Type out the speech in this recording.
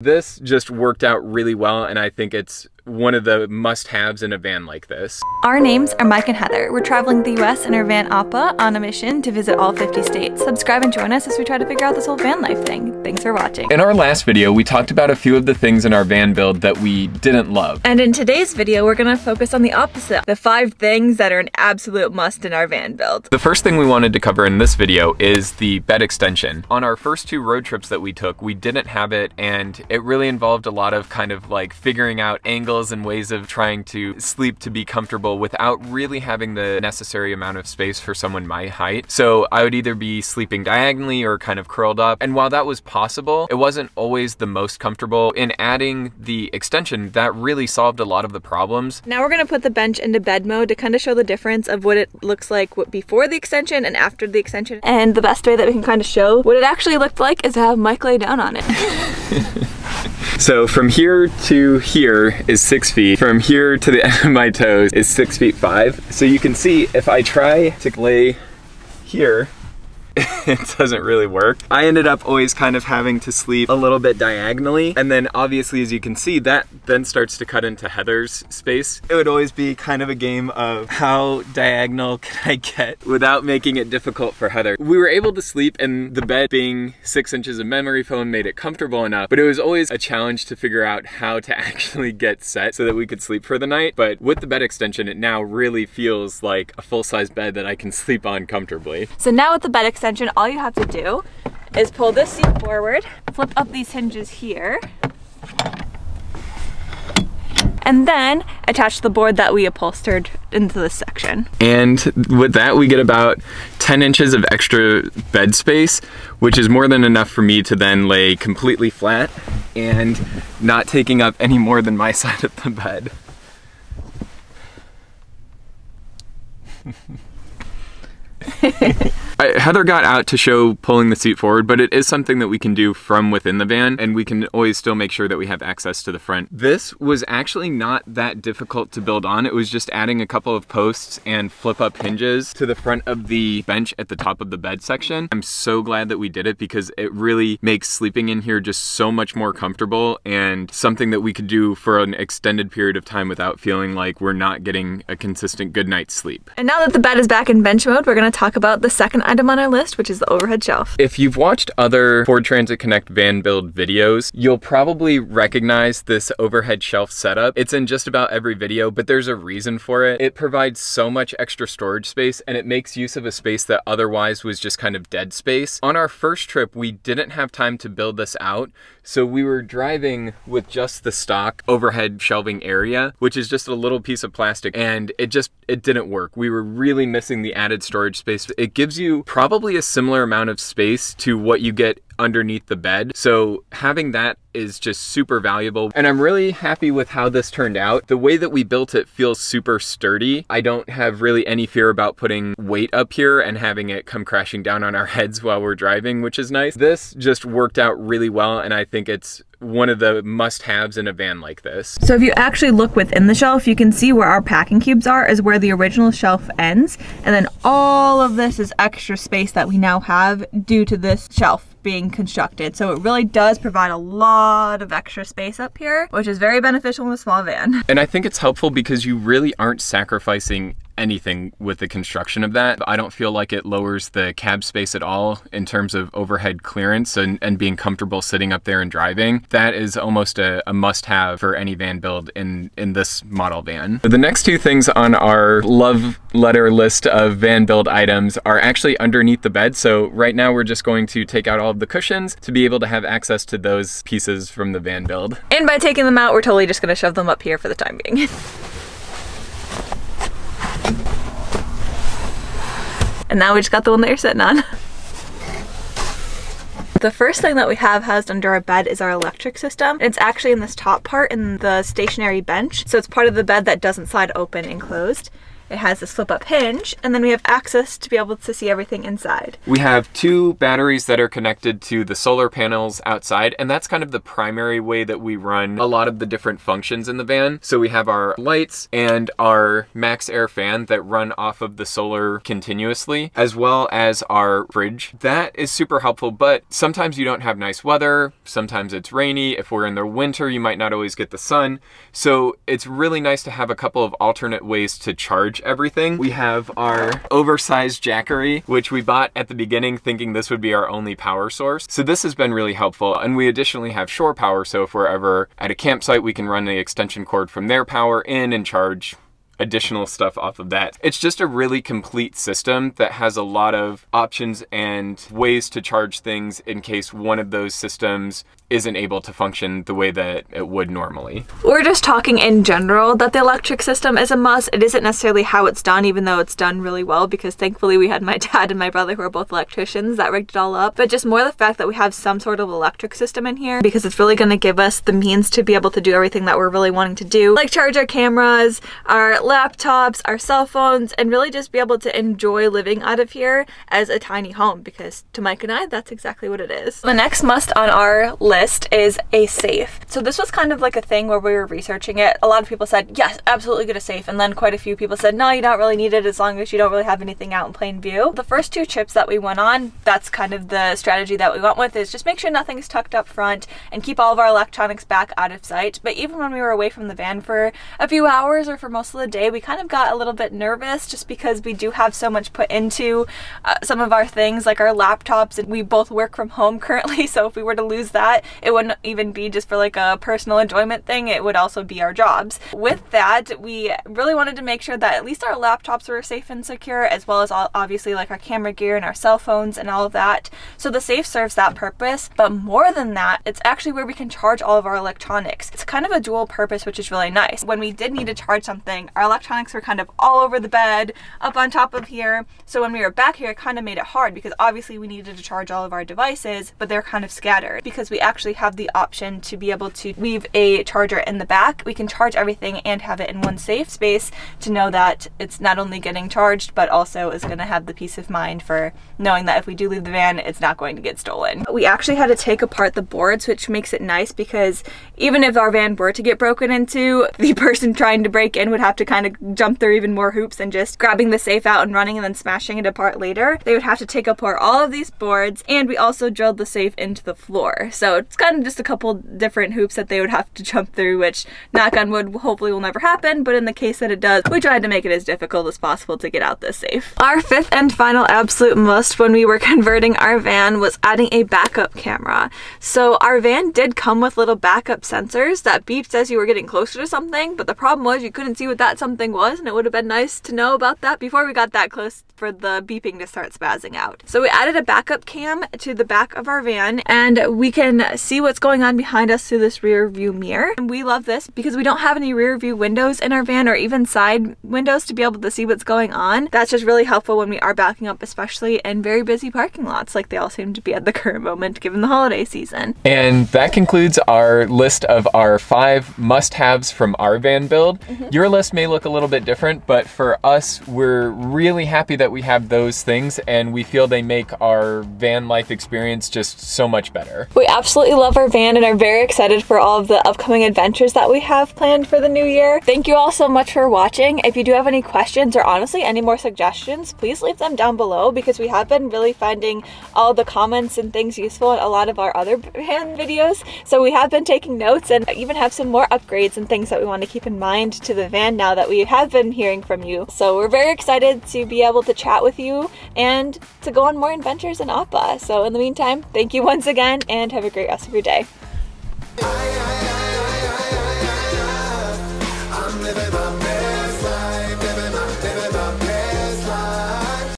This just worked out really well, and I think it's one of the must-haves in a van like this. Our names are Mike and Heather. We're traveling the US in our van Appa on a mission to visit all 50 states. Subscribe and join us as we try to figure out this whole van life thing. Thanks for watching. In our last video, we talked about a few of the things in our van build that we didn't love. And in today's video, we're gonna focus on the opposite, the 5 things that are an absolute must in our van build. The first thing we wanted to cover in this video is the bed extension. On our first 2 road trips that we took, we didn't have it, and it really involved a lot of kind of like figuring out angles and ways of trying to sleep to be comfortable without really having the necessary amount of space for someone my height. So I would either be sleeping diagonally or kind of curled up. And while that was possible, it wasn't always the most comfortable. In adding the extension, that really solved a lot of the problems. Now we're gonna put the bench into bed mode to kind of show the difference of what it looks like before the extension and after the extension. And the best way that we can kind of show what it actually looked like is to have Mike lay down on it. So from here to here is 6 feet. From here to the end of my toes is 6 feet 5. So you can see if I try to lay here, it doesn't really work. I ended up always kind of having to sleep a little bit diagonally. And then obviously, as you can see, that then starts to cut into Heather's space. It would always be kind of a game of how diagonal can I get without making it difficult for Heather. We were able to sleep, and the bed being 6 inches of memory foam made it comfortable enough, but it was always a challenge to figure out how to actually get set so that we could sleep for the night. But with the bed extension, it now really feels like a full-size bed that I can sleep on comfortably. So now with the bed extension, all you have to do is pull this seat forward, flip up these hinges here, and then attach the board that we upholstered into this section. And with that, we get about 10 inches of extra bed space, which is more than enough for me to then lay completely flat and not taking up any more than my side of the bed. Heather got out to show pulling the seat forward, but it is something that we can do from within the van, and we can always still make sure that we have access to the front. This was actually not that difficult to build on. It was just adding a couple of posts and flip up hinges to the front of the bench at the top of the bed section. I'm so glad that we did it because it really makes sleeping in here just so much more comfortable and something that we could do for an extended period of time without feeling like we're not getting a consistent good night's sleep. And now that the bed is back in bench mode, we're gonna talk about the second item on our list, which is the overhead shelf. If you've watched other Ford Transit Connect van build videos, you'll probably recognize this overhead shelf setup. It's in just about every video, but there's a reason for it. It provides so much extra storage space, and it makes use of a space that otherwise was just kind of dead space. On our first trip, we didn't have time to build this out, so we were driving with just the stock overhead shelving area, which is just a little piece of plastic, and it didn't work. We were really missing the added storage space. It gives you probably a similar amount of space to what you get underneath the bed. So having that is just super valuable. And I'm really happy with how this turned out. The way that we built it feels super sturdy. I don't have really any fear about putting weight up here and having it come crashing down on our heads while we're driving, which is nice. This just worked out really well, and I think it's one of the must-haves in a van like this. So if you actually look within the shelf, you can see where our packing cubes are is where the original shelf ends, and then all of this is extra space that we now have due to this shelf being constructed. So it really does provide a lot of extra space up here, which is very beneficial in a small van. And I think it's helpful because you really aren't sacrificing anything with the construction of that. I don't feel like it lowers the cab space at all in terms of overhead clearance and being comfortable sitting up there and driving. That is almost a must-have for any van build in this model van. The next 2 things on our love letter list of van build items are actually underneath the bed. So right now we're just going to take out all of the cushions to be able to have access to those pieces from the van build. And by taking them out, we're totally just gonna shove them up here for the time being. And now we just got the one that you're sitting on. The first thing that we have housed under our bed is our electric system. It's actually in this top part in the stationary bench. So it's part of the bed that doesn't slide open and closed. It has this flip up hinge, and then we have access to be able to see everything inside. We have 2 batteries that are connected to the solar panels outside, and that's kind of the primary way that we run a lot of the different functions in the van. So we have our lights and our max air fan that run off of the solar continuously, as well as our fridge. That is super helpful, but sometimes you don't have nice weather, sometimes it's rainy. If we're in the winter, you might not always get the sun. So it's really nice to have a couple of alternate ways to charge everything. We have our oversized Jackery, which we bought at the beginning thinking this would be our only power source. So this has been really helpful. And we additionally have shore power, so if we're ever at a campsite, we can run the extension cord from their power in and charge additional stuff off of that. It's just a really complete system that has a lot of options and ways to charge things in case one of those systems isn't able to function the way that it would normally. We're just talking in general that the electric system is a must. It isn't necessarily how it's done, even though it's done really well, because thankfully we had my dad and my brother who are both electricians that rigged it all up. But just more the fact that we have some sort of electric system in here, because it's really going to give us the means to be able to do everything that we're really wanting to do, like charge our cameras, our laptops, our cell phones, and really just be able to enjoy living out of here as a tiny home, because to Mike and I, that's exactly what it is. The next must on our list is a safe. So this was kind of like a thing where we were researching it. A lot of people said, yes, absolutely get a safe. And then quite a few people said, no, you don't really need it as long as you don't really have anything out in plain view. The first 2 trips that we went on, that's kind of the strategy that we went with, is just make sure nothing's tucked up front and keep all of our electronics back out of sight. But even when we were away from the van for a few hours or for most of the day, we kind of got a little bit nervous just because we do have so much put into some of our things, like our laptops, and we both work from home currently. So if we were to lose that, it wouldn't even be just for like a personal enjoyment thing, it would also be our jobs. With that, we really wanted to make sure that at least our laptops were safe and secure, as well as obviously like our camera gear and our cell phones and all of that. So the safe serves that purpose, but more than that, it's actually where we can charge all of our electronics. It's kind of a dual purpose, which is really nice. When we did need to charge something, our electronics were kind of all over the bed, up on top of here. So when we were back here, it kind of made it hard because obviously we needed to charge all of our devices, but they're kind of scattered. Because we actually have the option to be able to leave a charger in the back, we can charge everything and have it in one safe space to know that it's not only getting charged, but also is going to have the peace of mind for knowing that if we do leave the van, it's not going to get stolen. We actually had to take apart the boards, which makes it nice because even if our van were to get broken into, the person trying to break in would have to kind of jump through even more hoops than just grabbing the safe out and running and then smashing it apart later. They would have to take apart all of these boards, and we also drilled the safe into the floor. So it's kind of just a couple different hoops that they would have to jump through, which knock on wood hopefully will never happen, but in the case that it does, we tried to make it as difficult as possible to get out this safe. Our 5th and final absolute must when we were converting our van was adding a backup camera. So our van did come with little backup sensors that beeped as you were getting closer to something, but the problem was you couldn't see what that something was, and it would have been nice to know about that before we got that close for the beeping to start spazzing out. So we added a backup cam to the back of our van, and we can see what's going on behind us through this rear view mirror. And we love this because we don't have any rear view windows in our van or even side windows to be able to see what's going on. That's just really helpful when we are backing up, especially in very busy parking lots like they all seem to be at the current moment given the holiday season. And that concludes our list of our 5 must-haves from our van build. Your list may look a little bit different, but for us, we're really happy that we have those things, and we feel they make our van life experience just so much better. We absolutely love our van and are very excited for all of the upcoming adventures that we have planned for the new year. Thank you all so much for watching. If you do have any questions or honestly any more suggestions, please leave them down below because we have been really finding all the comments and things useful in a lot of our other van videos. So we have been taking notes and even have some more upgrades and things that we want to keep in mind to the van now that we have been hearing from you. So we're very excited to be able to chat with you and to go on more adventures in Appa. So in the meantime, thank you once again and have a great rest of your day. I'm living my